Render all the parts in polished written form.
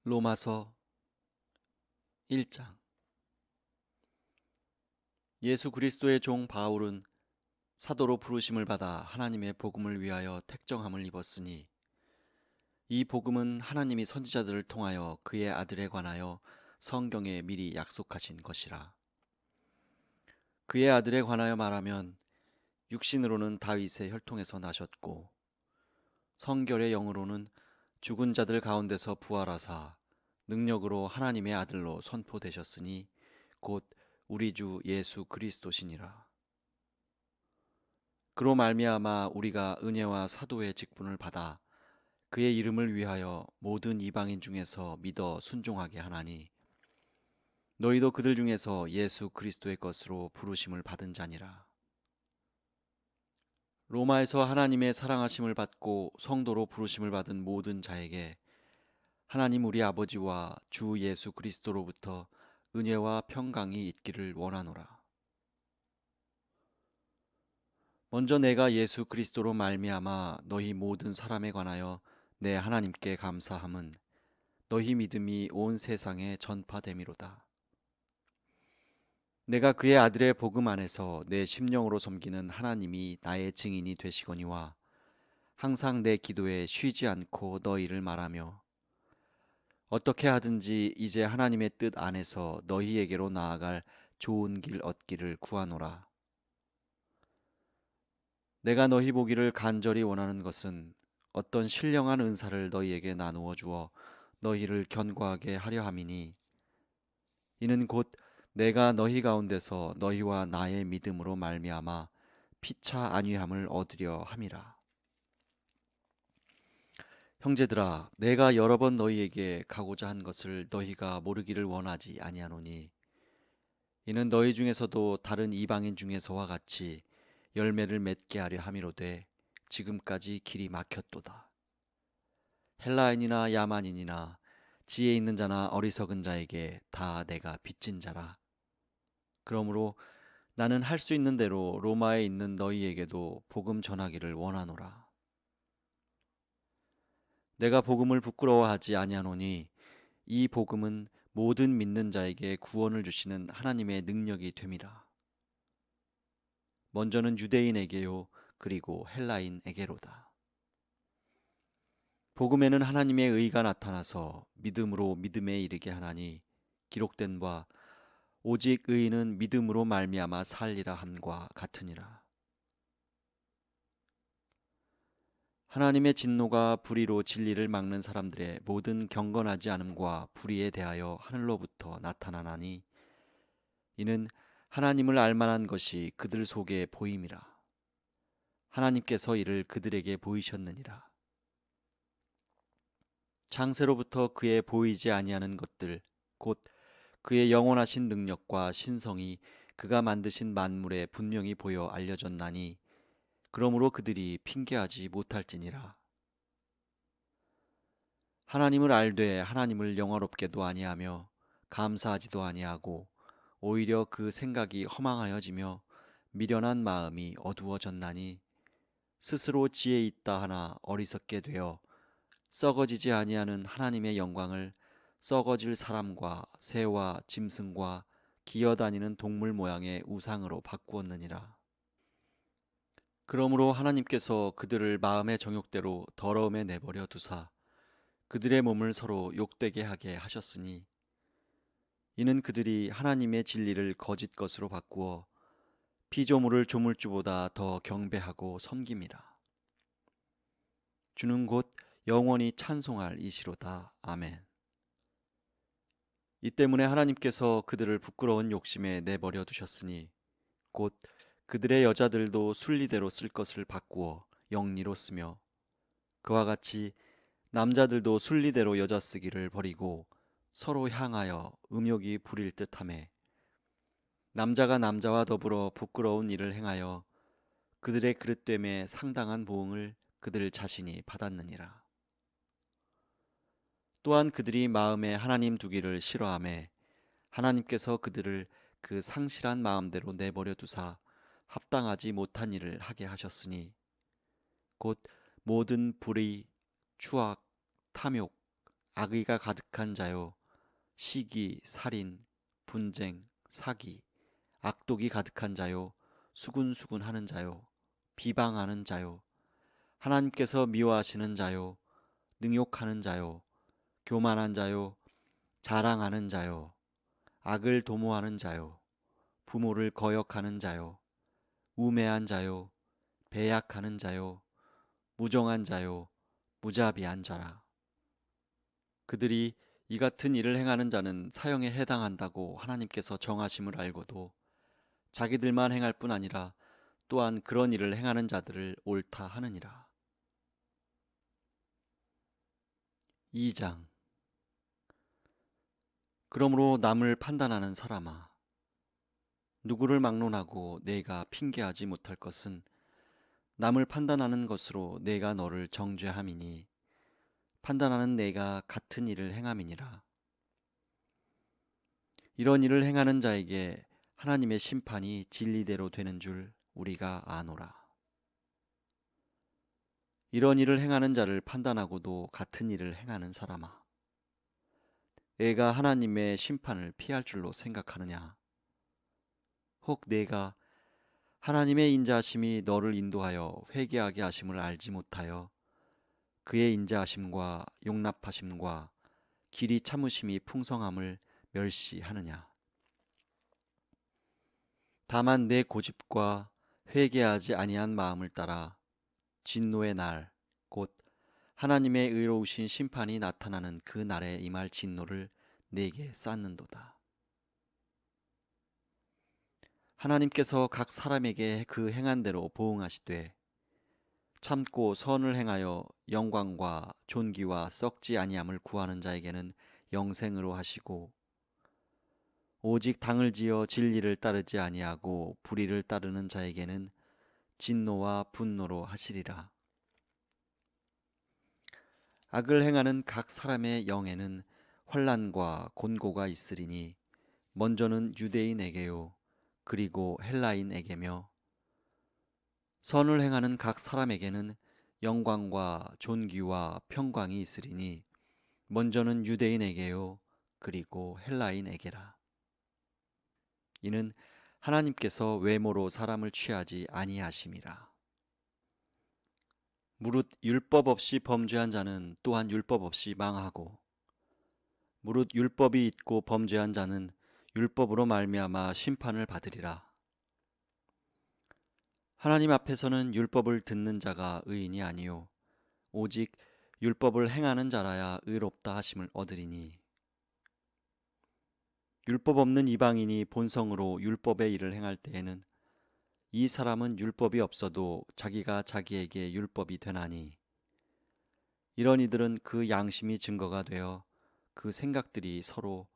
로마서 1장. 예수 그리스도의 종 바울은 사도로 부르심을 받아 하나님의 복음을 위하여 택정함을 입었으니 이 복음은 하나님이 선지자들을 통하여 그의 아들에 관하여 성경에 미리 약속하신 것이라. 그의 아들에 관하여 말하면 육신으로는 다윗의 혈통에서 나셨고 성결의 영으로는 죽은 자들 가운데서 부활하사 능력으로 하나님의 아들로 선포되셨으니 곧 우리 주 예수 그리스도시니라. 그로 말미암아 우리가 은혜와 사도의 직분을 받아 그의 이름을 위하여 모든 이방인 중에서 믿어 순종하게 하나니 너희도 그들 중에서 예수 그리스도의 것으로 부르심을 받은 자니라. 로마에서 하나님의 사랑하심을 받고 성도로 부르심을 받은 모든 자에게 하나님 우리 아버지와 주 예수 그리스도로부터 은혜와 평강이 있기를 원하노라. 먼저 내가 예수 그리스도로 말미암아 너희 모든 사람에 관하여 내 하나님께 감사함은 너희 믿음이 온 세상에 전파됨이로다. 내가 그의 아들의 복음 안에서 내 심령으로 섬기는 하나님이 나의 증인이 되시거니와 항상 내 기도에 쉬지 않고 너희를 말하며 어떻게 하든지 이제 하나님의 뜻 안에서 너희에게로 나아갈 좋은 길 얻기를 구하노라. 내가 너희 보기를 간절히 원하는 것은 어떤 신령한 은사를 너희에게 나누어 주어 너희를 견고하게 하려 함이니 이는 곧 내가 너희 가운데서 너희와 나의 믿음으로 말미암아 피차 안위함을 얻으려 함이라. 형제들아, 내가 여러 번 너희에게 가고자 한 것을 너희가 모르기를 원하지 아니하노니 이는 너희 중에서도 다른 이방인 중에서와 같이 열매를 맺게 하려 함이로되 지금까지 길이 막혔도다. 헬라인이나 야만인이나 지혜 있는 자나 어리석은 자에게 다 내가 빚진 자라. 그러므로 나는 할 수 있는 대로 로마에 있는 너희에게도 복음 전하기를 원하노라. 내가 복음을 부끄러워하지 아니하노니 이 복음은 모든 믿는 자에게 구원을 주시는 하나님의 능력이 됨이라. 먼저는 유대인에게요 그리고 헬라인에게로다. 복음에는 하나님의 의가 나타나서 믿음으로 믿음에 이르게 하나니 기록된 바 오직 의인은 믿음으로 말미암아 살리라 함과 같으니라. 하나님의 진노가 불의로 진리를 막는 사람들의 모든 경건하지 않음과 불의에 대하여 하늘로부터 나타나나니 이는 하나님을 알만한 것이 그들 속에 보임이라. 하나님께서 이를 그들에게 보이셨느니라. 창세로부터 그의 보이지 아니하는 것들 곧 그의 영원하신 능력과 신성이 그가 만드신 만물에 분명히 보여 알려졌나니 그러므로 그들이 핑계하지 못할지니라. 하나님을 알되 하나님을 영화롭게도 아니하며 감사하지도 아니하고 오히려 그 생각이 허망하여지며 미련한 마음이 어두워졌나니 스스로 지혜 있다 하나 어리석게 되어 썩어지지 아니하는 하나님의 영광을 썩어질 사람과 새와 짐승과 기어다니는 동물 모양의 우상으로 바꾸었느니라. 그러므로 하나님께서 그들을 마음의 정욕대로 더러움에 내버려 두사 그들의 몸을 서로 욕되게 하게 하셨으니 이는 그들이 하나님의 진리를 거짓 것으로 바꾸어 피조물을 조물주보다 더 경배하고 섬김이라. 주는 곧 영원히 찬송할 이시로다. 아멘. 이 때문에 하나님께서 그들을 부끄러운 욕심에 내버려 두셨으니 곧 그들의 여자들도 순리대로 쓸 것을 바꾸어 영리로 쓰며 그와 같이 남자들도 순리대로 여자 쓰기를 버리고 서로 향하여 음욕이 부릴 듯하매 남자가 남자와 더불어 부끄러운 일을 행하여 그들의 그릇됨에 상당한 보응을 그들 자신이 받았느니라. 또한 그들이 마음에 하나님 두기를 싫어하매 하나님께서 그들을 그 상실한 마음대로 내버려 두사 합당하지 못한 일을 하게 하셨으니 곧 모든 불의, 추악, 탐욕, 악의가 가득한 자요 시기, 살인, 분쟁, 사기, 악독이 가득한 자요 수군수군하는 자요 비방하는 자요 하나님께서 미워하시는 자요 능욕하는 자요 교만한 자요 자랑하는 자요 악을 도모하는 자요 부모를 거역하는 자요 우매한 자요 배약하는 자요 무정한 자요 무자비한 자라. 그들이 이 같은 일을 행하는 자는 사형에 해당한다고 하나님께서 정하심을 알고도 자기들만 행할 뿐 아니라 또한 그런 일을 행하는 자들을 옳다 하느니라. 2장. 그러므로 남을 판단하는 사람아, 누구를 막론하고 내가 핑계하지 못할 것은 남을 판단하는 것으로 내가 너를 정죄함이니 판단하는 내가 같은 일을 행함이니라. 이런 일을 행하는 자에게 하나님의 심판이 진리대로 되는 줄 우리가 아노라. 이런 일을 행하는 자를 판단하고도 같은 일을 행하는 사람아, 내가 하나님의 심판을 피할 줄로 생각하느냐? 혹 내가 하나님의 인자하심이 너를 인도하여 회개하게 하심을 알지 못하여 그의 인자하심과 용납하심과 길이 참으심이 풍성함을 멸시하느냐? 다만 내 고집과 회개하지 아니한 마음을 따라 진노의 날, 곧 하나님의 의로우신 심판이 나타나는 그 날에 임할 진노를 내게 쌓는도다. 하나님께서 각 사람에게 그 행한 대로 보응하시되 참고 선을 행하여 영광과 존귀와 썩지 아니함을 구하는 자에게는 영생으로 하시고 오직 당을 지어 진리를 따르지 아니하고 불의를 따르는 자에게는 진노와 분노로 하시리라. 악을 행하는 각 사람의 영에는 환난과 곤고가 있으리니 먼저는 유대인에게요 그리고 헬라인에게며 선을 행하는 각 사람에게는 영광과 존귀와 평강이 있으리니 먼저는 유대인에게요 그리고 헬라인에게라. 이는 하나님께서 외모로 사람을 취하지 아니하심이라. 무릇 율법 없이 범죄한 자는 또한 율법 없이 망하고 무릇 율법이 있고 범죄한 자는 율법으로 말미암아 심판을 받으리라. 하나님 앞에서는 율법을 듣는 자가 의인이 아니요 오직 율법을 행하는 자라야 의롭다 하심을 얻으리니 율법 없는 이방인이 본성으로 율법의 일을 행할 때에는 이 사람은 율법이 없어도 자기가 자기에게 율법이 되나니 이런 이들은 그 양심이 증거가 되어 그 생각들이 서로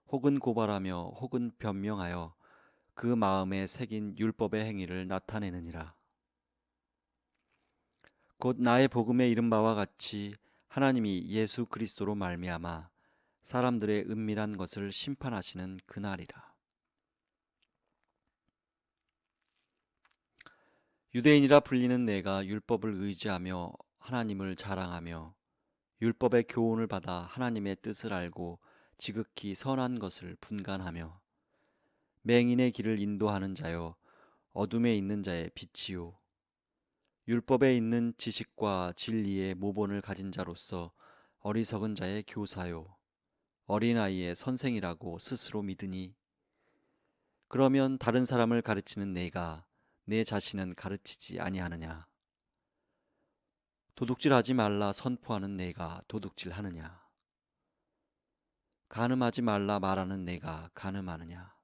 혹은 고발하며 혹은 변명하여 그 마음에 새긴 율법의 행위를 나타내느니라. 곧 나의 복음에 이른 바와 같이 하나님이 예수 그리스도로 말미암아 사람들의 은밀한 것을 심판하시는 그날이라. 유대인이라 불리는 내가 율법을 의지하며 하나님을 자랑하며 율법의 교훈을 받아 하나님의 뜻을 알고 지극히 선한 것을 분간하며 맹인의 길을 인도하는 자요 어둠에 있는 자의 빛이요 율법에 있는 지식과 진리의 모본을 가진 자로서 어리석은 자의 교사요 어린아이의 선생이라고 스스로 믿으니 그러면 다른 사람을 가르치는 내가 내 자신은 가르치지 아니하느냐? 도둑질하지 말라 선포하는 내가 도둑질하느냐? 간음하지 말라 말하는 내가 간음하느냐?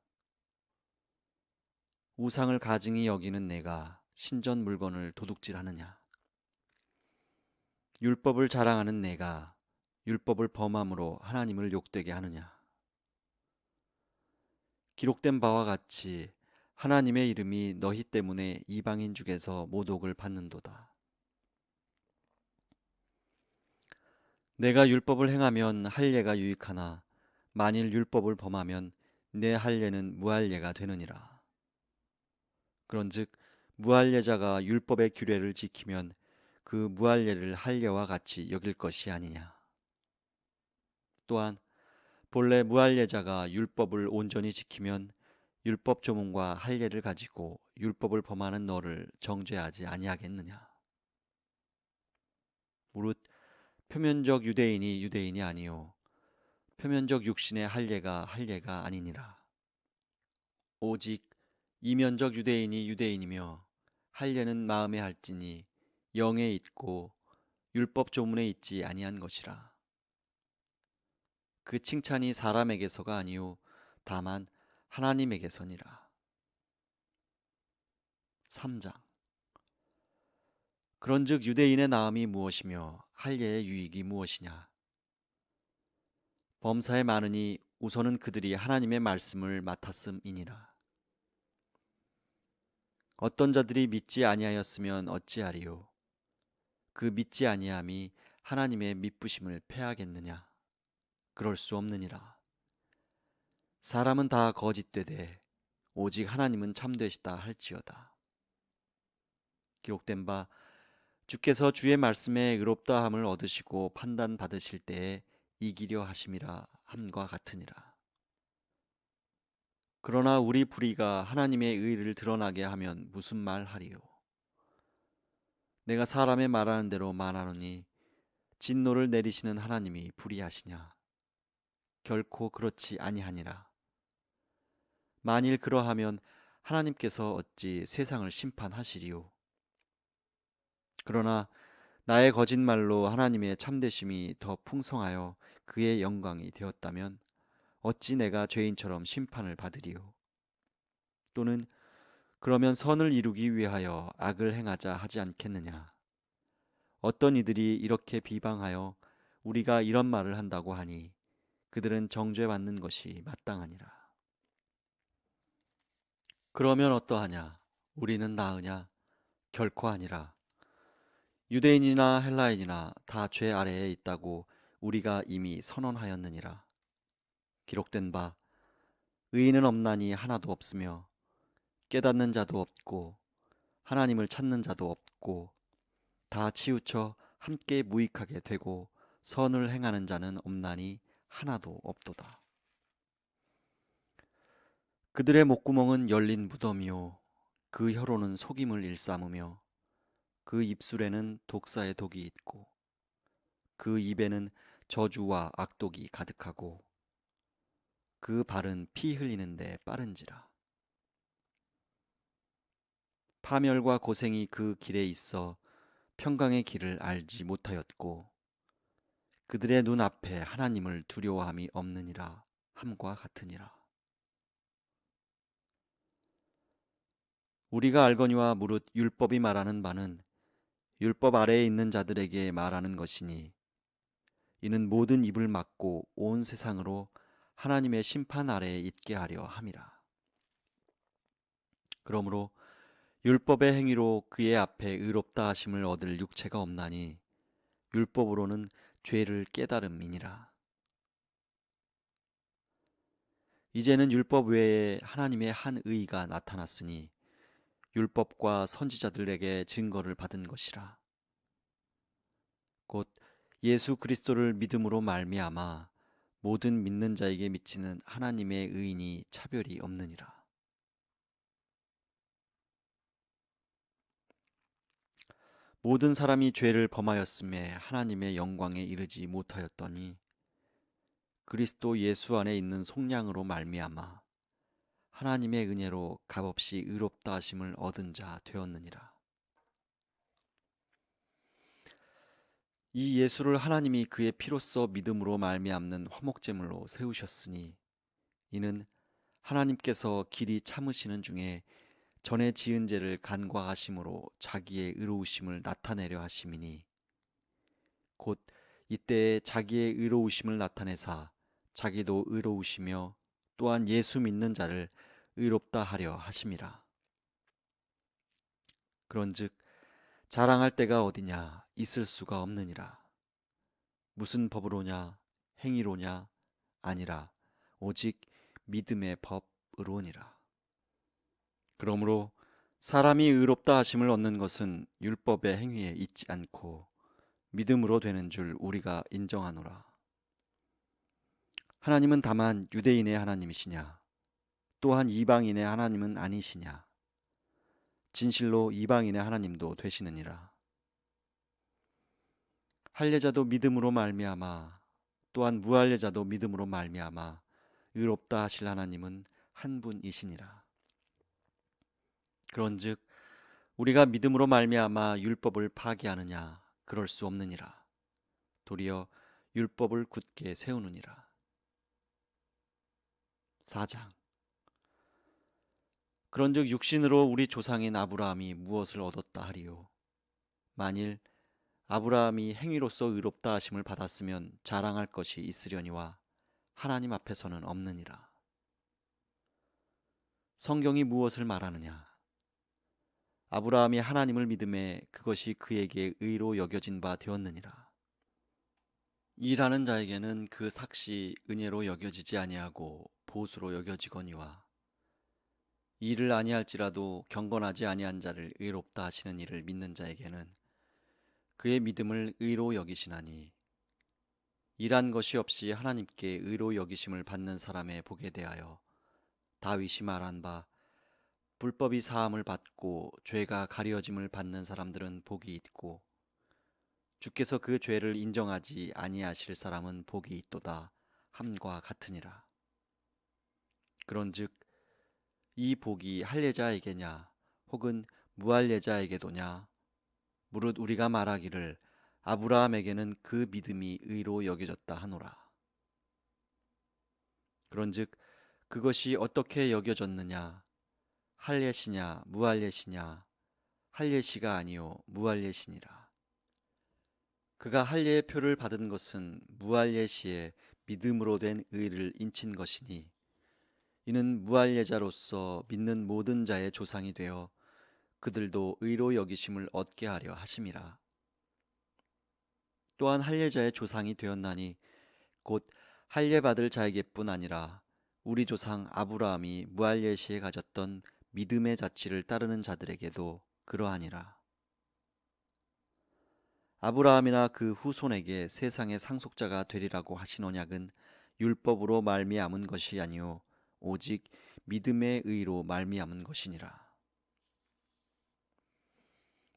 우상을 가증히 여기는 내가 신전 물건을 도둑질하느냐? 율법을 자랑하는 내가 율법을 범함으로 하나님을 욕되게 하느냐? 기록된 바와 같이 하나님의 이름이 너희 때문에 이방인 중에서 모독을 받는도다. 내가 율법을 행하면 할례가 유익하나 만일 율법을 범하면 내 할례는 무할례가 되느니라. 그런즉 무할례자가 율법의 규례를 지키면 그 무할례를 할례와 같이 여길 것이 아니냐. 또한 본래 무할례자가 율법을 온전히 지키면 율법 조문과 할례를 가지고 율법을 범하는 너를 정죄하지 아니하겠느냐. 무릇 표면적 유대인이 유대인이 아니요 표면적 육신의 할례가 아니니라. 오직 이면적 유대인이 유대인이며 할례는 마음에 할지니 영에 있고 율법 조문에 있지 아니한 것이라. 그 칭찬이 사람에게서가 아니요 다만 하나님에게서니라. 3장. 그런즉 유대인의 나음이 무엇이며 할례의 유익이 무엇이냐. 범사에 많으니 우선은 그들이 하나님의 말씀을 맡았음이니라. 어떤 자들이 믿지 아니하였으면 어찌하리요. 그 믿지 아니함이 하나님의 믿부심을 패하겠느냐. 그럴 수 없느니라. 사람은 다 거짓되되 오직 하나님은 참되시다 할지어다. 기록된 바 주께서 주의 말씀에 의롭다함을 얻으시고 판단 받으실 때에 이기려 하심이라 함과 같으니라. 그러나 우리 불의가 하나님의 의를 드러나게 하면 무슨 말 하리요. 내가 사람의 말하는 대로 말하노니 진노를 내리시는 하나님이 불의하시냐. 결코 그렇지 아니하니라. 만일 그러하면 하나님께서 어찌 세상을 심판하시리요. 그러나 나의 거짓말로 하나님의 참되심이 더 풍성하여 그의 영광이 되었다면 어찌 내가 죄인처럼 심판을 받으리요. 또는 그러면 선을 이루기 위하여 악을 행하자 하지 않겠느냐. 어떤 이들이 이렇게 비방하여 우리가 이런 말을 한다고 하니 그들은 정죄받는 것이 마땅하니라. 그러면 어떠하냐? 우리는 나으냐? 결코 아니라. 유대인이나 헬라인이나 다 죄 아래에 있다고 우리가 이미 선언하였느니라. 기록된 바 의인은 없나니 하나도 없으며 깨닫는 자도 없고 하나님을 찾는 자도 없고 다 치우쳐 함께 무익하게 되고 선을 행하는 자는 없나니 하나도 없도다. 그들의 목구멍은 열린 무덤이요 그 혀로는 속임을 일삼으며 그 입술에는 독사의 독이 있고 그 입에는 저주와 악독이 가득하고 그 발은 피 흘리는데 빠른지라. 파멸과 고생이 그 길에 있어 평강의 길을 알지 못하였고 그들의 눈앞에 하나님을 두려워함이 없느니라 함과 같으니라. 우리가 알거니와 무릇 율법이 말하는 바는 율법 아래에 있는 자들에게 말하는 것이니 이는 모든 입을 막고 온 세상으로 하나님의 심판 아래에 있게 하려 함이라. 그러므로 율법의 행위로 그의 앞에 의롭다 하심을 얻을 육체가 없나니 율법으로는 죄를 깨달음이니라. 이제는 율법 외에 하나님의 한 의가 나타났으니 율법과 선지자들에게 증거를 받은 것이라. 곧 예수 그리스도를 믿음으로 말미암아 모든 믿는 자에게 미치는 하나님의 의인이 차별이 없느니라. 모든 사람이 죄를 범하였음에 하나님의 영광에 이르지 못하였더니 그리스도 예수 안에 있는 속량으로 말미암아 하나님의 은혜로 값없이 의롭다 하심을 얻은 자 되었느니라. 이 예수를 하나님이 그의 피로써 믿음으로 말미암는 화목제물로 세우셨으니 이는 하나님께서 길이 참으시는 중에 전에 지은 죄를 간과하심으로 자기의 의로우심을 나타내려 하심이니 곧 이때에 자기의 의로우심을 나타내사 자기도 의로우시며 또한 예수 믿는 자를 의롭다 하려 하심이라. 그런즉 자랑할 때가 어디냐 있을 수가 없느니라. 무슨 법으로냐 행위로냐 아니라 오직 믿음의 법으로니라. 그러므로 사람이 의롭다 하심을 얻는 것은 율법의 행위에 있지 않고 믿음으로 되는 줄 우리가 인정하노라. 하나님은 다만 유대인의 하나님이시냐? 또한 이방인의 하나님은 아니시냐? 진실로 이방인의 하나님도 되시느니라. 할례자도 믿음으로 말미암아 또한 무할례자도 믿음으로 말미암아 의롭다 하실 하나님은 한 분이시니라. 그런즉 우리가 믿음으로 말미암아 율법을 파기하느냐? 그럴 수 없느니라. 도리어 율법을 굳게 세우느니라. 4장. 그런즉 육신으로 우리 조상인 아브라함이 무엇을 얻었다 하리요? 만일 아브라함이 행위로서 의롭다 하심을 받았으면 자랑할 것이 있으려니와 하나님 앞에서는 없느니라. 성경이 무엇을 말하느냐? 아브라함이 하나님을 믿음에 그것이 그에게 의로 여겨진 바 되었느니라. 일하는 자에게는 그 삭시 은혜로 여겨지지 아니하고 보수로 여겨지거니와 일을 아니할지라도 경건하지 아니한 자를 의롭다 하시는 이를 믿는 자에게는 그의 믿음을 의로 여기시나니 일한 것이 없이 하나님께 의로 여기심을 받는 사람의 복에 대하여 다윗이 말한 바 불법이 사함을 받고 죄가 가려짐을 받는 사람들은 복이 있고 주께서 그 죄를 인정하지 아니하실 사람은 복이 있도다 함과 같으니라. 그런즉 이 복이 할례자에게냐 혹은 무할례자에게도냐 무릇 우리가 말하기를 아브라함에게는 그 믿음이 의로 여겨졌다 하노라. 그런즉 그것이 어떻게 여겨졌느냐? 할례시냐 무할례시냐? 할례시가 아니요 무할례시니라. 그가 할례의 표를 받은 것은 무할례시에 믿음으로 된 의를 인친 것이니 이는 무할례자로서 믿는 모든 자의 조상이 되어 그들도 의로 여기심을 얻게 하려 하심이라. 또한 할례자의 조상이 되었나니 곧 할례 받을 자에게뿐 아니라 우리 조상 아브라함이 무할례시에 가졌던 믿음의 자취를 따르는 자들에게도 그러하니라. 아브라함이나 그 후손에게 세상의 상속자가 되리라고 하신 언약은 율법으로 말미암은 것이 아니요 오직 믿음의 의로 말미암은 것이니라.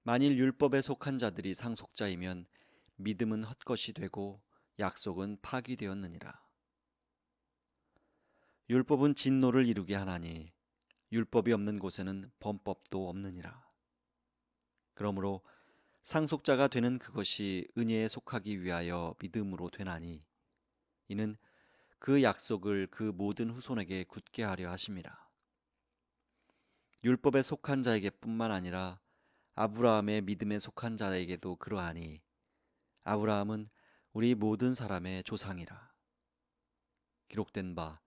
만일 율법에 속한 자들이 상속자이면 믿음은 헛것이 되고 약속은 파기되었느니라. 율법은 진노를 이루게 하나니 율법이 없는 곳에는 범법도 없느니라. 그러므로 상속자가 되는 그것이 은혜에 속하기 위하여 믿음으로 되나니 이는 그 약속을 그 모든 후손에게 굳게 하려 하심이라. 율법에 속한 자에게뿐만 아니라 아브라함의 믿음에 속한 자에게도 그러하니 아브라함은 우리 모든 사람의 조상이라. 기록된 바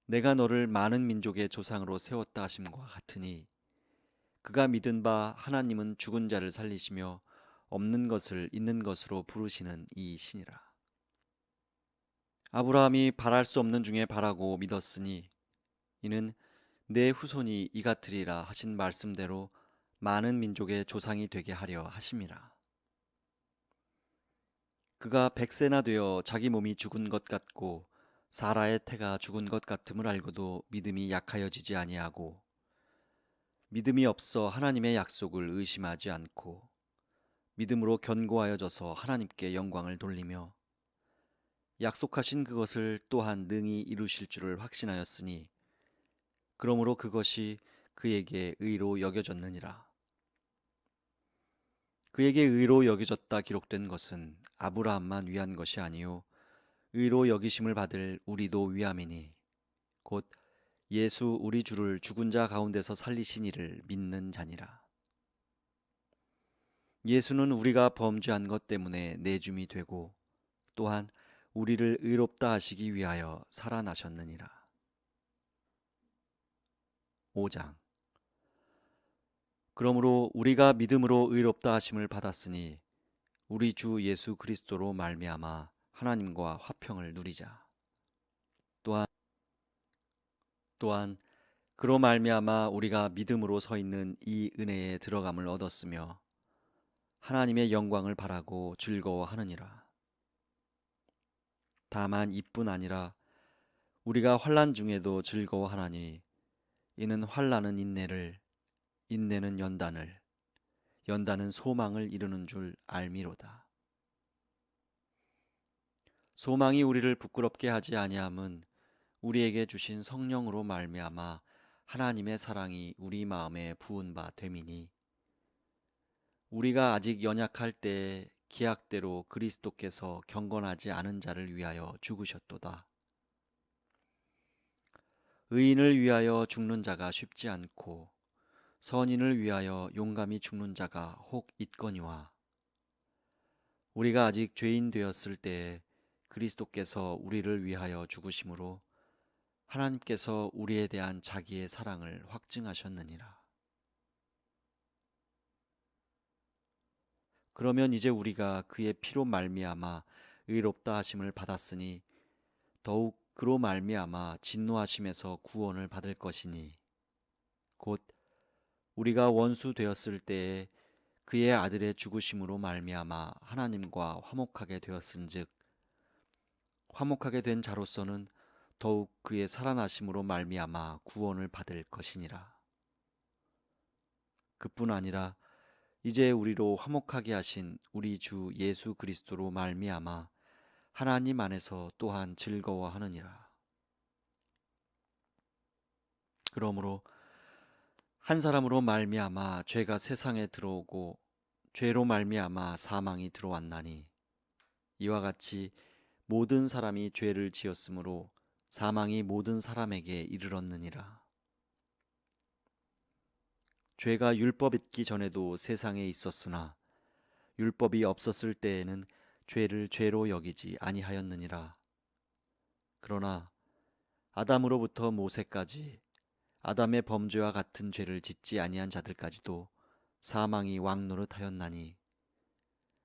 내가 너를 많은 민족의 조상으로 세웠다 하심과 같으니 그가 믿은 바 하나님은 죽은 자를 살리시며 없는 것을 있는 것으로 부르시는 이이시니라. 아브라함이 바랄 수 없는 중에 바라고 믿었으니 이는 내 후손이 이 같으리라 하신 말씀대로 많은 민족의 조상이 되게 하려 하심이라. 그가 100세나 되어 자기 몸이 죽은 것 같고 사라의 태가 죽은 것 같음을 알고도 믿음이 약하여지지 아니하고 믿음이 없어 하나님의 약속을 의심하지 않고 믿음으로 견고하여져서 하나님께 영광을 돌리며 약속하신 그것을 또한 능히 이루실 줄을 확신하였으니 그러므로 그것이 그에게 의로 여겨졌느니라. 그에게 의로 여겨졌다 기록된 것은 아브라함만 위한 것이 아니요 의로 여기심을 받을 우리도 위함이니 곧 예수 우리 주를 죽은 자 가운데서 살리신 이를 믿는 자니라. 예수는 우리가 범죄한 것 때문에 내줌이 되고 또한 우리를 의롭다 하시기 위하여 살아나셨느니라. 5장. 그러므로 우리가 믿음으로 의롭다 하심을 받았으니 우리 주 예수 그리스도로 말미암아 하나님과 화평을 누리자. 또한 그로 말미암아 우리가 믿음으로 서 있는 이 은혜에 들어감을 얻었으며 하나님의 영광을 바라고 즐거워하느니라. 다만 이뿐 아니라 우리가 환난 중에도 즐거워하나니 이는 환난은 인내를, 인내는 연단을, 연단은 소망을 이루는 줄 알미로다. 소망이 우리를 부끄럽게 하지 아니함은 우리에게 주신 성령으로 말미암아 하나님의 사랑이 우리 마음에 부은 바 됨이니, 우리가 아직 연약할 때에 기약대로 그리스도께서 경건하지 않은 자를 위하여 죽으셨도다. 의인을 위하여 죽는 자가 쉽지 않고 선인을 위하여 용감히 죽는 자가 혹 있거니와, 우리가 아직 죄인 되었을 때에 그리스도께서 우리를 위하여 죽으심으로 하나님께서 우리에 대한 자기의 사랑을 확증하셨느니라. 그러면 이제 우리가 그의 피로 말미암아 의롭다 하심을 받았으니 더욱 그로 말미암아 진노하심에서 구원을 받을 것이니, 곧 우리가 원수 되었을 때에 그의 아들의 죽으심으로 말미암아 하나님과 화목하게 되었은즉, 화목하게 된 자로서는 더욱 그의 살아나심으로 말미암아 구원을 받을 것이니라. 그뿐 아니라 이제 우리로 화목하게 하신 우리 주 예수 그리스도로 말미암아 하나님 안에서 또한 즐거워하느니라. 그러므로 한 사람으로 말미암아 죄가 세상에 들어오고 죄로 말미암아 사망이 들어왔나니, 이와 같이 모든 사람이 죄를 지었으므로 사망이 모든 사람에게 이르렀느니라. 죄가 율법 있기 전에도 세상에 있었으나 율법이 없었을 때에는 죄를 죄로 여기지 아니하였느니라. 그러나 아담으로부터 모세까지 아담의 범죄와 같은 죄를 짓지 아니한 자들까지도 사망이 왕노릇하였나니,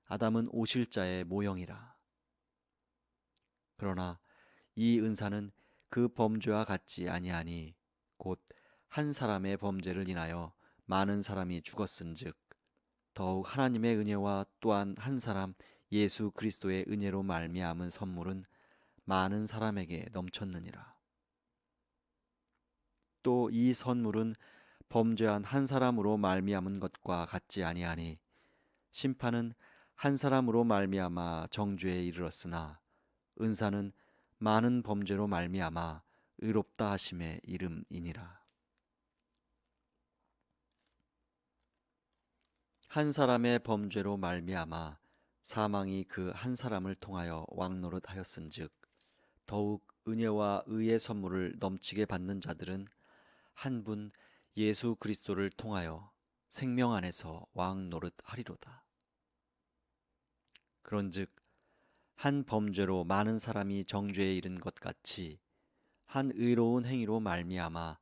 아담은 오실자의 모형이라. 그러나 이 은사는 그 범죄와 같지 아니하니 곧 한 사람의 범죄를 인하여 많은 사람이 죽었은즉, 더욱 하나님의 은혜와 또한 한 사람 예수 그리스도의 은혜로 말미암은 선물은 많은 사람에게 넘쳤느니라. 또 이 선물은 범죄한 한 사람으로 말미암은 것과 같지 아니하니, 심판은 한 사람으로 말미암아 정죄에 이르렀으나 은사는 많은 범죄로 말미암아 의롭다 하심의 이름이니라. 한 사람의 범죄로 말미암아 사망이 그 한 사람을 통하여 왕노릇하였은즉, 더욱 은혜와 의의 선물을 넘치게 받는 자들은 한 분 예수 그리스도를 통하여 생명 안에서 왕노릇하리로다. 그런즉 한 범죄로 많은 사람이 정죄에 이른 것 같이 한 의로운 행위로 말미암아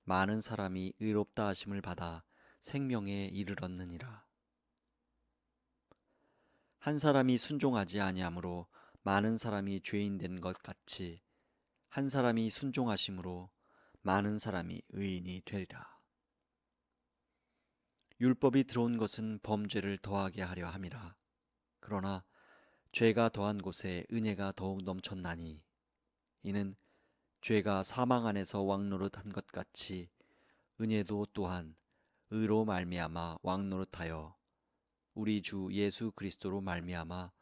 많은 사람이 의롭다 하심을 받아 생명에 이르렀느니라. 한 사람이 순종하지 아니하므로 많은 사람이 죄인 된 것 같이 한 사람이 순종하심으로 많은 사람이 의인이 되리라. 율법이 들어온 것은 범죄를 더하게 하려 함이라. 그러나 죄가 더한 곳에 은혜가 더욱 넘쳤나니, 이는 죄가 사망 안에서 왕노릇한 것 같이 은혜도 또한 의로 말미암아 왕노릇하여 우리 주 예수 그리스도로 말미암아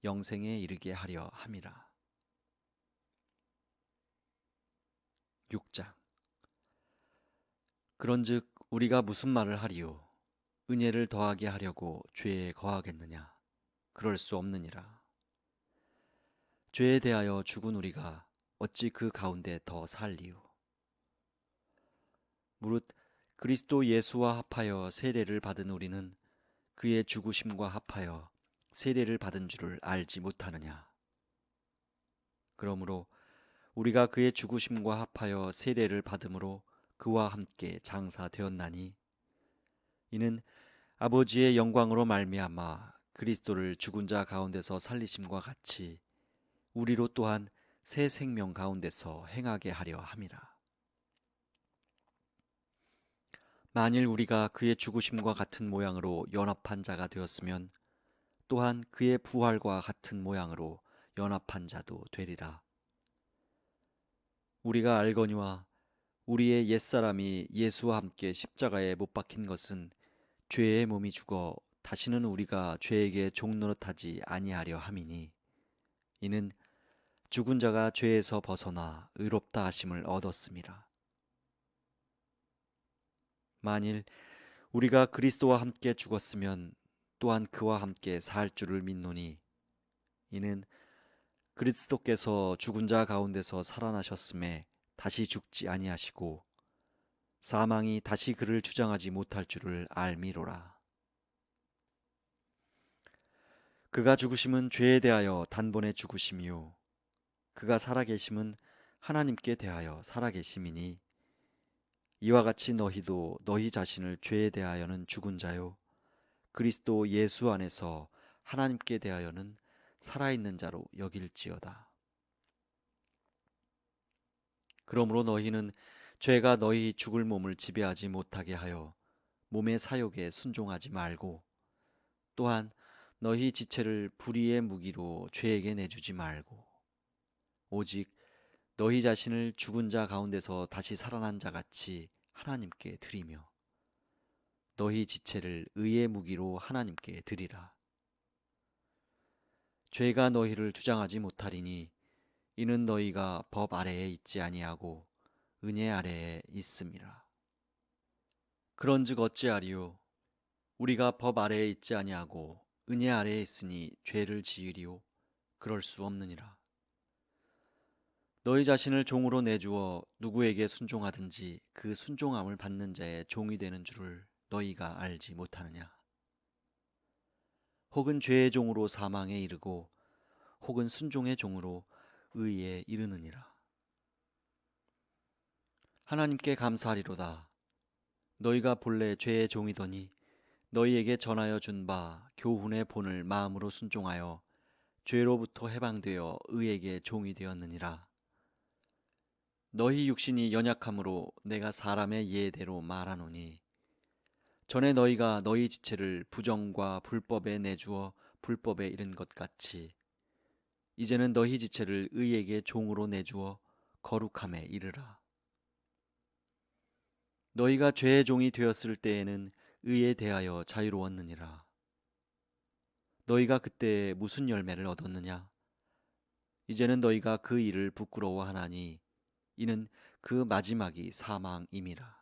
영생에 이르게 하려 함이라. 6장. 그런즉 우리가 무슨 말을 하리요? 은혜를 더하게 하려고 죄에 거하겠느냐? 그럴 수 없느니라. 죄에 대하여 죽은 우리가 어찌 그 가운데 더 살리요? 무릇 그리스도 예수와 합하여 세례를 받은 우리는 그의 죽으심과 합하여 세례를 받은 줄을 알지 못하느냐? 그러므로 우리가 그의 죽으심과 합하여 세례를 받음으로 그와 함께 장사되었나니, 이는 아버지의 영광으로 말미암아 그리스도를 죽은 자 가운데서 살리심과 같이 우리로 또한 새 생명 가운데서 행하게 하려 함이라. 만일 우리가 그의 죽으심과 같은 모양으로 연합한 자가 되었으면 또한 그의 부활과 같은 모양으로 연합한 자도 되리라. 우리가 알거니와 우리의 옛사람이 예수와 함께 십자가에 못 박힌 것은 죄의 몸이 죽어 다시는 우리가 죄에게 종노릇하지 아니하려 함이니 이는 죽은 자가 죄에서 벗어나 의롭다 하심을 얻었음이라. 만일 우리가 그리스도와 함께 죽었으면 또한 그와 함께 살 줄을 믿노니 이는 그리스도께서 죽은 자 가운데서 살아나셨음에 다시 죽지 아니하시고 사망이 다시 그를 주장하지 못할 줄을 알미로라. 그가 죽으심은 죄에 대하여 단번에 죽으심이요 그가 살아계심은 하나님께 대하여 살아계심이니 이와 같이 너희도 너희 자신을 죄에 대하여는 죽은 자요 그리스도 예수 안에서 하나님께 대하여는 살아있는 자로 여길지어다. 그러므로 너희는 죄가 너희 죽을 몸을 지배하지 못하게 하여 몸의 사욕에 순종하지 말고 또한 너희 지체를 불의의 무기로 죄에게 내주지 말고 오직 너희 자신을 죽은 자 가운데서 다시 살아난 자 같이 하나님께 드리며 너희 지체를 의의 무기로 하나님께 드리라. 죄가 너희를 주장하지 못하리니 이는 너희가 법 아래에 있지 아니하고 은혜 아래에 있음이라. 그런즉 어찌하리요? 우리가 법 아래에 있지 아니하고 은혜 아래에 있으니 죄를 지으리요? 그럴 수 없느니라. 너희 자신을 종으로 내주어 누구에게 순종하든지 그 순종함을 받는 자의 종이 되는 줄을 너희가 알지 못하느냐? 혹은 죄의 종으로 사망에 이르고 혹은 순종의 종으로 의에 이르느니라. 하나님께 감사하리로다. 너희가 본래 죄의 종이더니 너희에게 전하여 준 바 교훈의 본을 마음으로 순종하여 죄로부터 해방되어 의에게 종이 되었느니라. 너희 육신이 연약함으로 내가 사람의 예대로 말하노니 전에 너희가 너희 지체를 부정과 불법에 내주어 불법에 이른 것 같이 이제는 너희 지체를 의에게 종으로 내주어 거룩함에 이르라. 너희가 죄의 종이 되었을 때에는 의에 대하여 자유로웠느니라. 너희가 그때 무슨 열매를 얻었느냐? 이제는 너희가 그 일을 부끄러워하나니 이는 그 마지막이 사망임이라.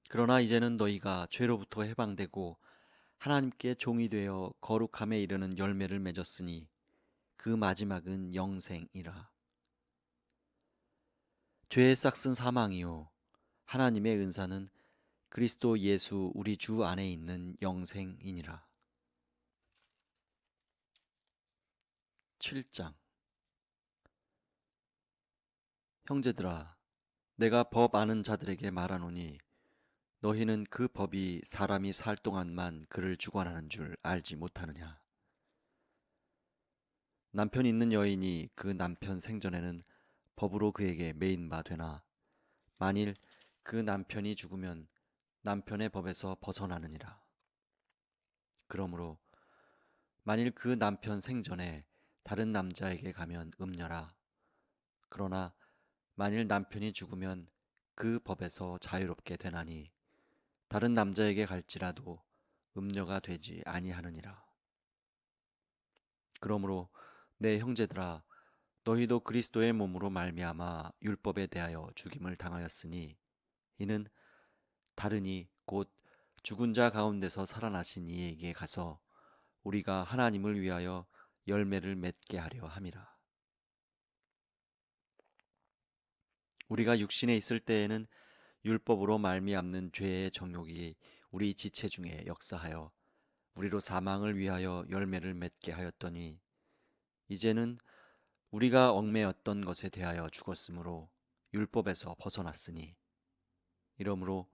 그러나 이제는 너희가 죄로부터 해방되고 하나님께 종이 되어 거룩함에 이르는 열매를 맺었으니 그 마지막은 영생이라. 죄의 싹슨 사망이요 하나님의 은사는 그리스도 예수 우리 주 안에 있는 영생이니라. 7장. 형제들아 내가 법 아는 자들에게 말하노니 너희는 그 법이 사람이 살 동안만 그를 주관하는 줄 알지 못하느냐? 남편 있는 여인이 그 남편 생전에는 법으로 그에게 매인 바 되나 만일 그 남편이 죽으면 남편의 법에서 벗어나느니라. 그러므로 만일 그 남편 생전에 다른 남자에게 가면 음녀라. 그러나 만일 남편이 죽으면 그 법에서 자유롭게 되나니 다른 남자에게 갈지라도 음녀가 되지 아니하느니라. 그러므로 내 형제들아 너희도 그리스도의 몸으로 말미암아 율법에 대하여 죽임을 당하였으니 이는 다르니 곧 죽은 자 가운데서 살아나신 이에게 가서 우리가 하나님을 위하여 열매를 맺게 하려 함이라. 우리가 육신에 있을 때에는 율법으로 말미암는 죄의 정욕이 우리 지체 중에 역사하여 우리로 사망을 위하여 열매를 맺게 하였더니 이제는 우리가 얽매였던 것에 대하여 죽었으므로 율법에서 벗어났으니 이러므로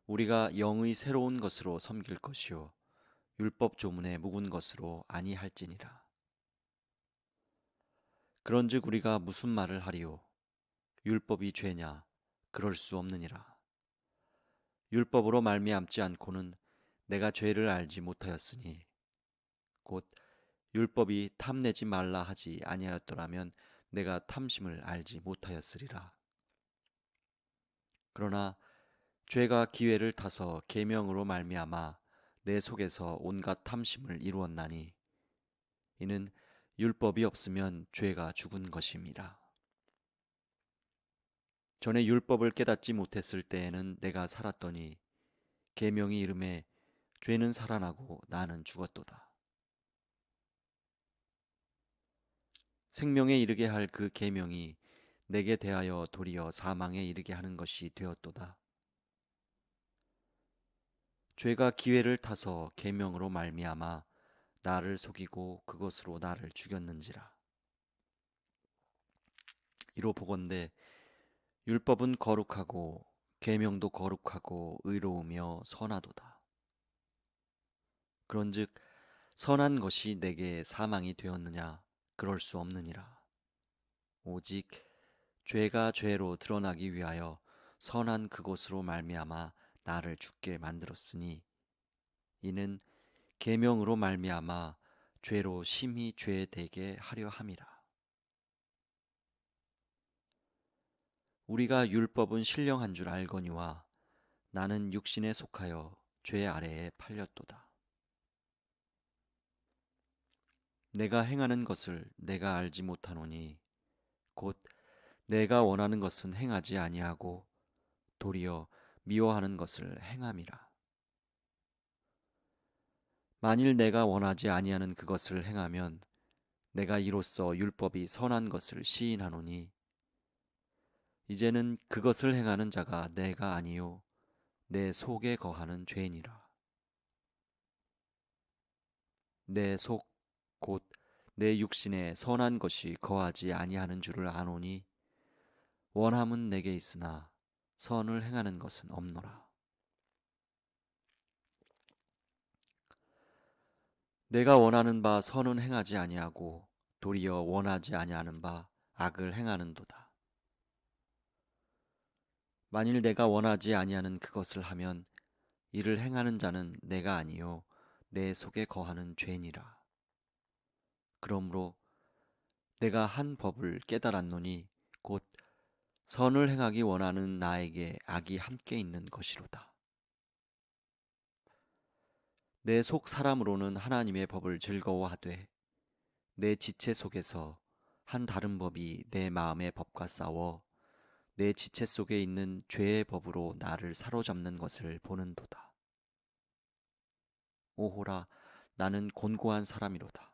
우리가 영의 새로운 것으로 섬길 것이요 율법 조문에 묵은 것으로 아니할지니라. 그런즉 우리가 무슨 말을 하리요? 율법이 죄냐? 그럴 수 없느니라. 율법으로 말미암지 않고는 내가 죄를 알지 못하였으니 곧 율법이 탐내지 말라 하지 아니하였더라면 내가 탐심을 알지 못하였으리라. 그러나 죄가 기회를 타서 계명으로 말미암아 내 속에서 온갖 탐심을 이루었나니 이는 율법이 없으면 죄가 죽은 것임이라. 전에 율법을 깨닫지 못했을 때에는 내가 살았더니 계명이 이름에 죄는 살아나고 나는 죽었도다. 생명에 이르게 할 그 계명이 내게 대하여 도리어 사망에 이르게 하는 것이 되었도다. 죄가 기회를 타서 계명으로 말미암아 나를 속이고 그것으로 나를 죽였는지라. 이로 보건대 율법은 거룩하고 계명도 거룩하고 의로우며 선하도다. 그런즉 선한 것이 내게 사망이 되었느냐? 그럴 수 없느니라. 오직 죄가 죄로 드러나기 위하여 선한 그것으로 말미암아 나를 죽게 만들었으니 이는 계명으로 말미암아 죄로 심히 죄되게 하려 함이라. 우리가 율법은 신령한 줄 알거니와 나는 육신에 속하여 죄 아래에 팔렸도다. 내가 행하는 것을 내가 알지 못하노니 곧 내가 원하는 것은 행하지 아니하고 도리어 미워하는 것을 행함이라. 만일 내가 원하지 아니하는 그것을 행하면 내가 이로써 율법이 선한 것을 시인하노니 이제는 그것을 행하는 자가 내가 아니요 내 속에 거하는 죄니라. 내 속 곧 내 육신에 선한 것이 거하지 아니하는 줄을 아노니 원함은 내게 있으나 선을 행하는 것은 없노라. 내가 원하는 바 선은 행하지 아니하고 도리어 원하지 아니하는 바 악을 행하는도다. 만일 내가 원하지 아니하는 그것을 하면 이를 행하는 자는 내가 아니요 내 속에 거하는 죄니라. 그러므로 내가 한 법을 깨달았노니 곧 선을 행하기 원하는 나에게 악이 함께 있는 것이로다. 내 속 사람으로는 하나님의 법을 즐거워하되 내 지체 속에서 한 다른 법이 내 마음의 법과 싸워 내 지체 속에 있는 죄의 법으로 나를 사로잡는 것을 보는도다. 오호라, 나는 곤고한 사람이로다.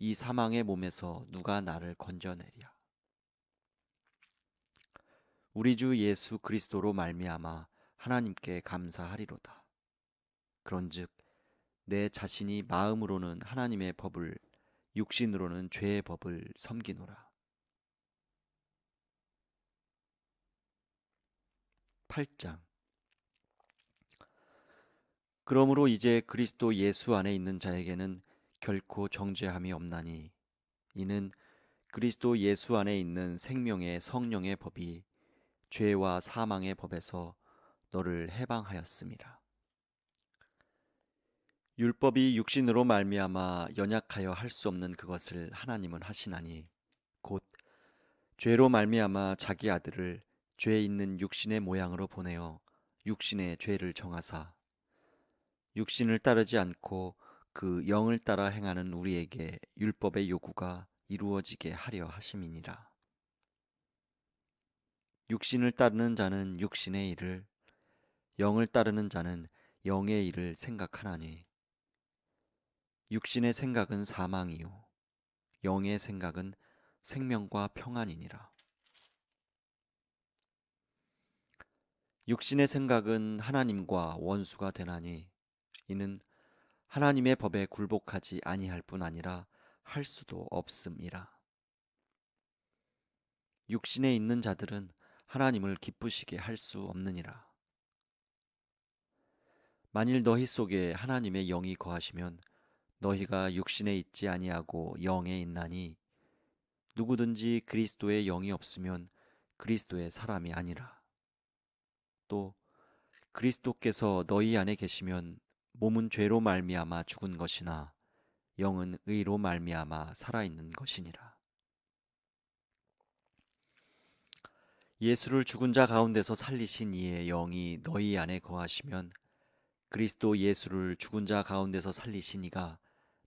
이 사망의 몸에서 누가 나를 건져내랴. 우리 주 예수 그리스도로 말미암아 하나님께 감사하리로다. 그런즉 내 자신이 마음으로는 하나님의 법을 육신으로는 죄의 법을 섬기노라. 8장. 그러므로 이제 그리스도 예수 안에 있는 자에게는 결코 정죄함이 없나니 이는 그리스도 예수 안에 있는 생명의 성령의 법이 죄와 사망의 법에서 너를 해방하였음이라. 율법이 육신으로 말미암아 연약하여 할 수 없는 그것을 하나님은 하시나니 곧 죄로 말미암아 자기 아들을 죄 있는 육신의 모양으로 보내어 육신의 죄를 정하사 육신을 따르지 않고 그 영을 따라 행하는 우리에게 율법의 요구가 이루어지게 하려 하심이니라. 육신을 따르는 자는 육신의 일을, 영을 따르는 자는 영의 일을 생각하나니 육신의 생각은 사망이요 영의 생각은 생명과 평안이니라. 육신의 생각은 하나님과 원수가 되나니 이는 하나님의 법에 굴복하지 아니할 뿐 아니라 할 수도 없음이라. 육신에 있는 자들은 하나님을 기쁘시게 할 수 없느니라. 만일 너희 속에 하나님의 영이 거하시면 너희가 육신에 있지 아니하고 영에 있나니 누구든지 그리스도의 영이 없으면 그리스도의 사람이 아니라. 또 그리스도께서 너희 안에 계시면 몸은 죄로 말미암아 죽은 것이나 영은 의로 말미암아 살아있는 것이니라. 예수를 죽은 자 가운데서 살리신 이의 영이 너희 안에 거하시면 그리스도 예수를 죽은 자 가운데서 살리신 이가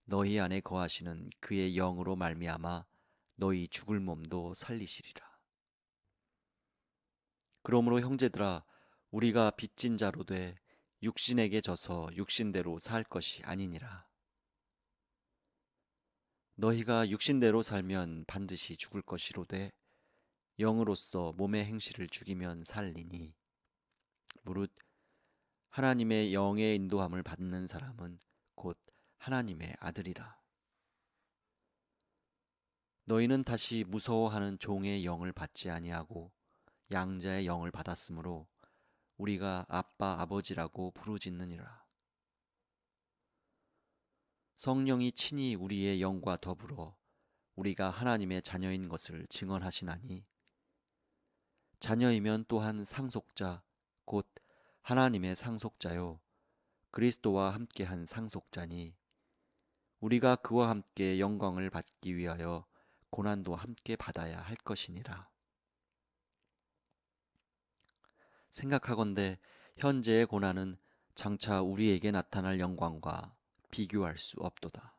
너희 안에 거하시는 그의 영으로 말미암아 너희 죽을 몸도 살리시리라. 그러므로 형제들아, 우리가 빚진 자로 돼 육신에게 져서 육신대로 살 것이 아니니라. 너희가 육신대로 살면 반드시 죽을 것이로되 영으로서 몸의 행실을 죽이면 살리니 무릇 하나님의 영의 인도함을 받는 사람은 곧 하나님의 아들이라. 너희는 다시 무서워하는 종의 영을 받지 아니하고 양자의 영을 받았으므로 우리가 아빠 아버지라고 부르짖느니라. 성령이 친히 우리의 영과 더불어 우리가 하나님의 자녀인 것을 증언하시나니 자녀이면 또한 상속자 곧 하나님의 상속자요 그리스도와 함께한 상속자니 우리가 그와 함께 영광을 받기 위하여 고난도 함께 받아야 할 것이니라. 생각하건대 현재의 고난은 장차 우리에게 나타날 영광과 비교할 수 없도다.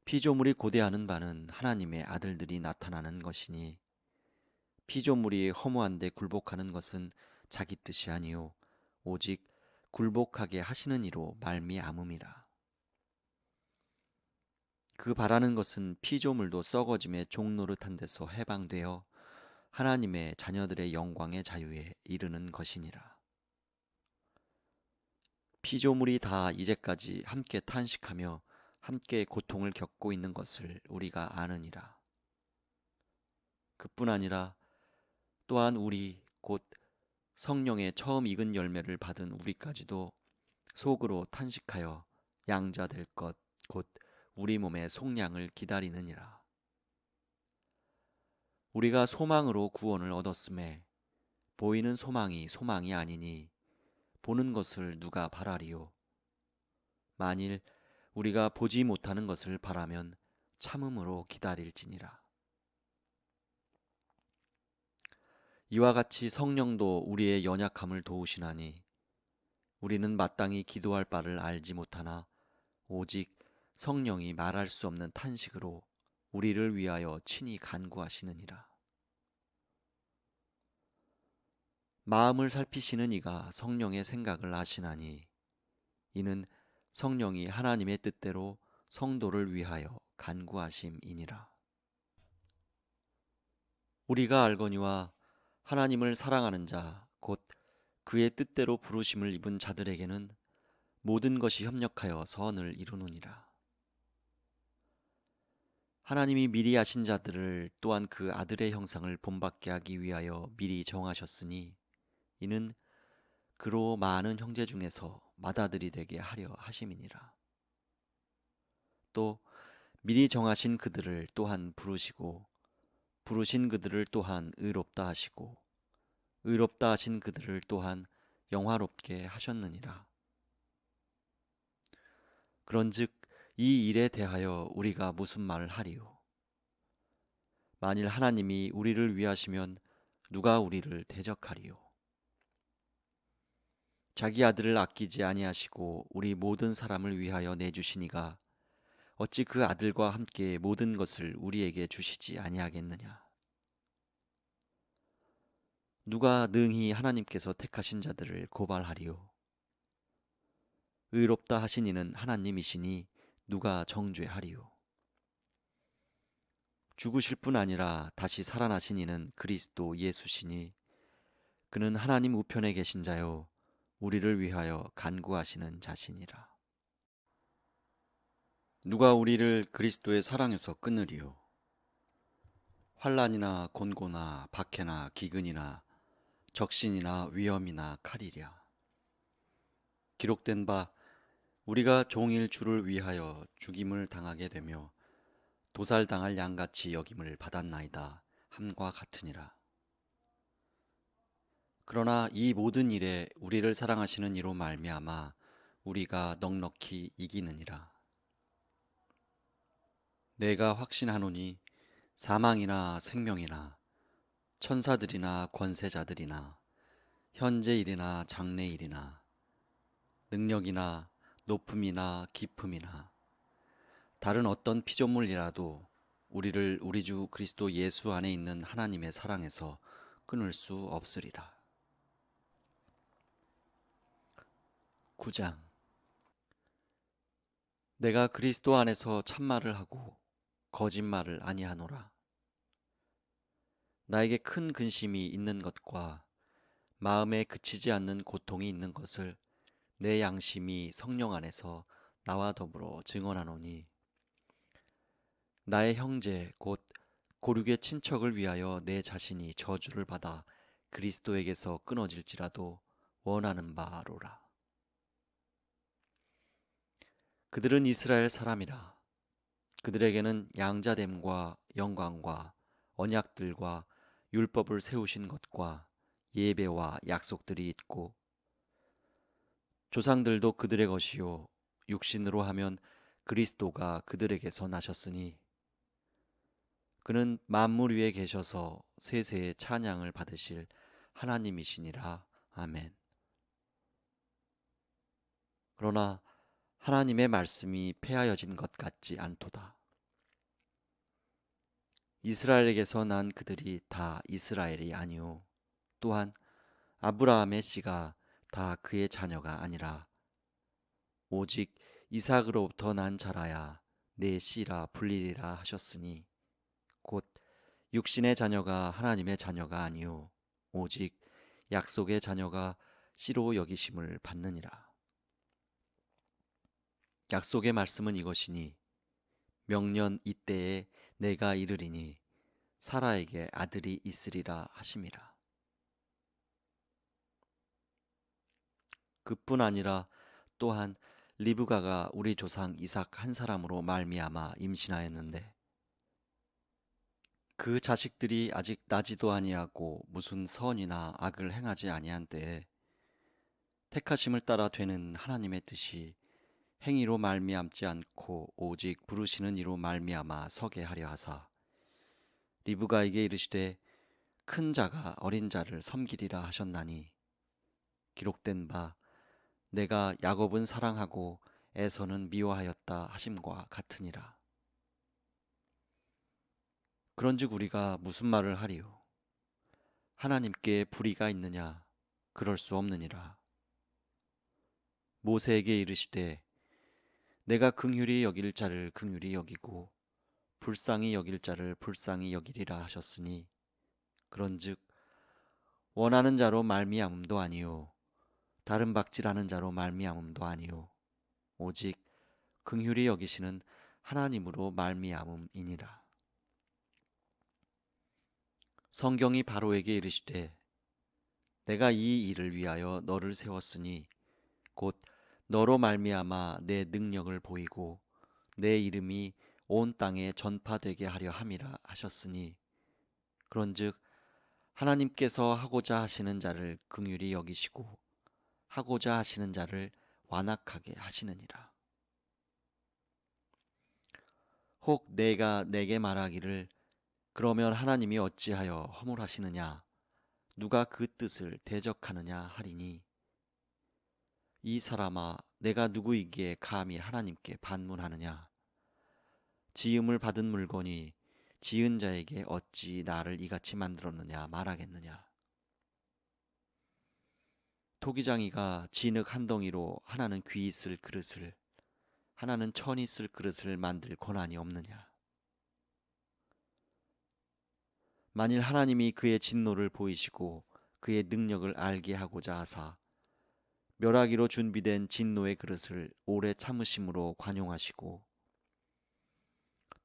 피조물이 고대하는 바는 하나님의 아들들이 나타나는 것이니 피조물이 허무한데 굴복하는 것은 자기 뜻이 아니요 오직 굴복하게 하시는 이로 말미암음이라. 그 바라는 것은 피조물도 썩어짐의 종노릇한 데서 해방되어 하나님의 자녀들의 영광의 자유에 이르는 것이니라. 피조물이 다 이제까지 함께 탄식하며 함께 고통을 겪고 있는 것을 우리가 아느니라. 그뿐 아니라 또한 우리 곧 성령의 처음 익은 열매를 받은 우리까지도 속으로 탄식하여 양자 될 것 곧 우리 몸의 속량을 기다리느니라. 우리가 소망으로 구원을 얻었음에 보이는 소망이 소망이 아니니 보는 것을 누가 바라리요. 만일 우리가 보지 못하는 것을 바라면 참음으로 기다릴지니라. 이와 같이 성령도 우리의 연약함을 도우시나니 우리는 마땅히 기도할 바를 알지 못하나 오직 성령이 말할 수 없는 탄식으로 우리를 위하여 친히 간구하시느니라. 마음을 살피시는 이가 성령의 생각을 아시나니 이는 성령이 하나님의 뜻대로 성도를 위하여 간구하심이니라. 우리가 알거니와 하나님을 사랑하는 자, 곧 그의 뜻대로 부르심을 입은 자들에게는 모든 것이 협력하여 선을 이루느니라. 하나님이 미리 아신 자들을 또한 그 아들의 형상을 본받게 하기 위하여 미리 정하셨으니 이는 그로 많은 형제 중에서 맏아들이 되게 하려 하심이니라. 또 미리 정하신 그들을 또한 부르시고 부르신 그들을 또한 의롭다 하시고 의롭다 하신 그들을 또한 영화롭게 하셨느니라. 그런즉 이 일에 대하여 우리가 무슨 말을 하리요? 만일 하나님이 우리를 위하시면 누가 우리를 대적하리요? 자기 아들을 아끼지 아니하시고 우리 모든 사람을 위하여 내주시니가 어찌 그 아들과 함께 모든 것을 우리에게 주시지 아니하겠느냐? 누가 능히 하나님께서 택하신 자들을 고발하리요? 의롭다 하신 이는 하나님이시니 누가 정죄하리요? 죽으실 뿐 아니라 다시 살아나신 이는 그리스도 예수시니 그는 하나님 우편에 계신 자요 우리를 위하여 간구하시는 자시니라. 누가 우리를 그리스도의 사랑에서 끊으리요? 환난이나 곤고나 박해나 기근이나 적신이나 위험이나 칼이랴. 기록된 바 우리가 종일 주를 위하여 죽임을 당하게 되며 도살당할 양같이 여김을 받았나이다 함과 같으니라. 그러나 이 모든 일에 우리를 사랑하시는 이로 말미암아 우리가 넉넉히 이기느니라. 내가 확신하노니 사망이나 생명이나 천사들이나 권세자들이나 현재일이나 장래일이나 능력이나 높음이나 깊음이나 다른 어떤 피조물이라도 우리를 우리 주 그리스도 예수 안에 있는 하나님의 사랑에서 끊을 수 없으리라. 9장. 내가 그리스도 안에서 참말을 하고 거짓말을 아니하노라. 나에게 큰 근심이 있는 것과 마음에 그치지 않는 고통이 있는 것을 내 양심이 성령 안에서 나와 더불어 증언하노니, 나의 형제 곧 고륙의 친척을 위하여 내 자신이 저주를 받아 그리스도에게서 끊어질지라도 원하는 바로라. 그들은 이스라엘 사람이라. 그들에게는 양자됨과 영광과 언약들과 율법을 세우신 것과 예배와 약속들이 있고, 조상들도 그들의 것이요 육신으로 하면 그리스도가 그들에게서 나셨으니, 그는 만물 위에 계셔서 세세의 찬양을 받으실 하나님이시니라. 아멘. 그러나 하나님의 말씀이 폐하여진 것 같지 않도다. 이스라엘에게서 난 그들이 다 이스라엘이 아니오, 또한 아브라함의 씨가 다 그의 자녀가 아니라 오직 이삭으로부터 난 자라야 내 씨라 불리리라 하셨으니, 곧 육신의 자녀가 하나님의 자녀가 아니오 오직 약속의 자녀가 씨로 여기심을 받느니라. 약속의 말씀은 이것이니, 명년 이때에 내가 이르리니 사라에게 아들이 있으리라 하심이라. 그뿐 아니라 또한 리브가가 우리 조상 이삭 한 사람으로 말미암아 임신하였는데, 그 자식들이 아직 나지도 아니하고 무슨 선이나 악을 행하지 아니한 때에 택하심을 따라 되는 하나님의 뜻이 행위로 말미암지 않고 오직 부르시는 이로 말미암아 서게 하려 하사, 리브가에게 이르시되 큰 자가 어린 자를 섬기리라 하셨나니, 기록된 바 내가 야곱은 사랑하고 에서는 미워하였다 하심과 같으니라. 그런즉 우리가 무슨 말을 하리요? 하나님께 불의가 있느냐? 그럴 수 없느니라. 모세에게 이르시되 내가 긍휼히 여길 자를 긍휼히 여기고 불쌍히 여길 자를 불쌍히 여기리라 하셨으니, 그런즉 원하는 자로 말미암음도 아니요 다른 박질하는 자로 말미암음도 아니요 오직 긍휼히 여기시는 하나님으로 말미암음이니라. 성경이 바로에게 이르시되 내가 이 일을 위하여 너를 세웠으니 곧 너로 말미암아 내 능력을 보이고 내 이름이 온 땅에 전파되게 하려 함이라 하셨으니, 그런즉 하나님께서 하고자 하시는 자를 긍휼히 여기시고 하고자 하시는 자를 완악하게 하시느니라. 혹 내가 내게 말하기를 그러면 하나님이 어찌하여 허물하시느냐, 누가 그 뜻을 대적하느냐 하리니, 이 사람아 내가 누구이기에 감히 하나님께 반문하느냐, 지음을 받은 물건이 지은 자에게 어찌 나를 이같이 만들었느냐 말하겠느냐. 토기장이가 진흙 한 덩이로 하나는 귀 있을 그릇을 하나는 천이 쓸 그릇을 만들 권한이 없느냐. 만일 하나님이 그의 진노를 보이시고 그의 능력을 알게 하고자 하사 멸하기로 준비된 진노의 그릇을 오래 참으심으로 관용하시고,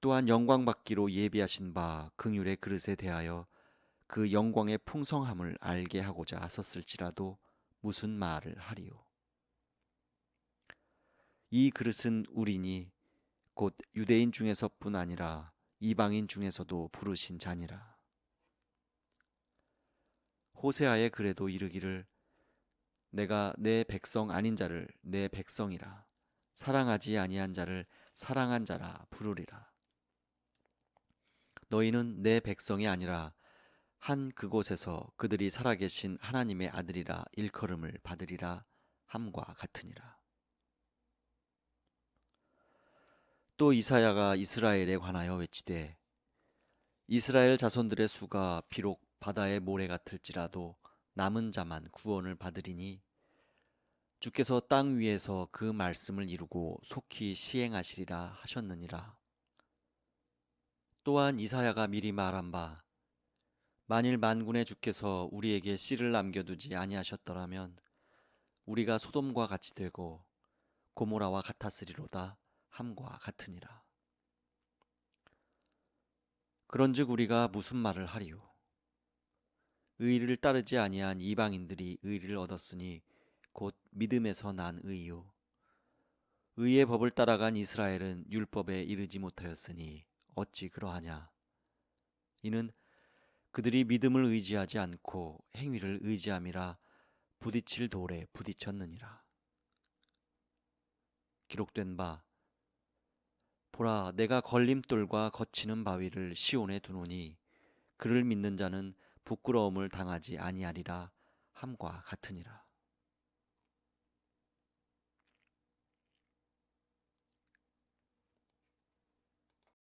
또한 영광 받기로 예비하신 바 긍휼의 그릇에 대하여 그 영광의 풍성함을 알게 하고자 하셨을지라도 무슨 말을 하리요. 이 그릇은 우리니 곧 유대인 중에서뿐 아니라 이방인 중에서도 부르신 자니라. 호세아의 글에도 이르기를 내가 내 백성 아닌 자를 내 백성이라, 사랑하지 아니한 자를 사랑한 자라 부르리라. 너희는 내 백성이 아니라 한 그곳에서 그들이 살아계신 하나님의 아들이라 일컬음을 받으리라 함과 같으니라. 또 이사야가 이스라엘에 관하여 외치되 이스라엘 자손들의 수가 비록 바다의 모래 같을지라도 남은 자만 구원을 받으리니 주께서 땅 위에서 그 말씀을 이루고 속히 시행하시리라 하셨느니라. 또한 이사야가 미리 말한 바 만일 만군의 주께서 우리에게 씨를 남겨두지 아니하셨더라면 우리가 소돔과 같이 되고 고모라와 같았으리로다 함과 같으니라. 그런즉 우리가 무슨 말을 하리요? 의를 따르지 아니한 이방인들이 의를 얻었으니 곧 믿음에서 난 의요. 의의 법을 따라간 이스라엘은 율법에 이르지 못하였으니 어찌 그러하냐? 이는 그들이 믿음을 의지하지 않고 행위를 의지함이라 부딪힐 돌에 부딪혔느니라. 기록된 바 보라 내가 걸림돌과 거치는 바위를 시온에 두노니 그를 믿는 자는 부끄러움을 당하지 아니하리라 함과 같으니라.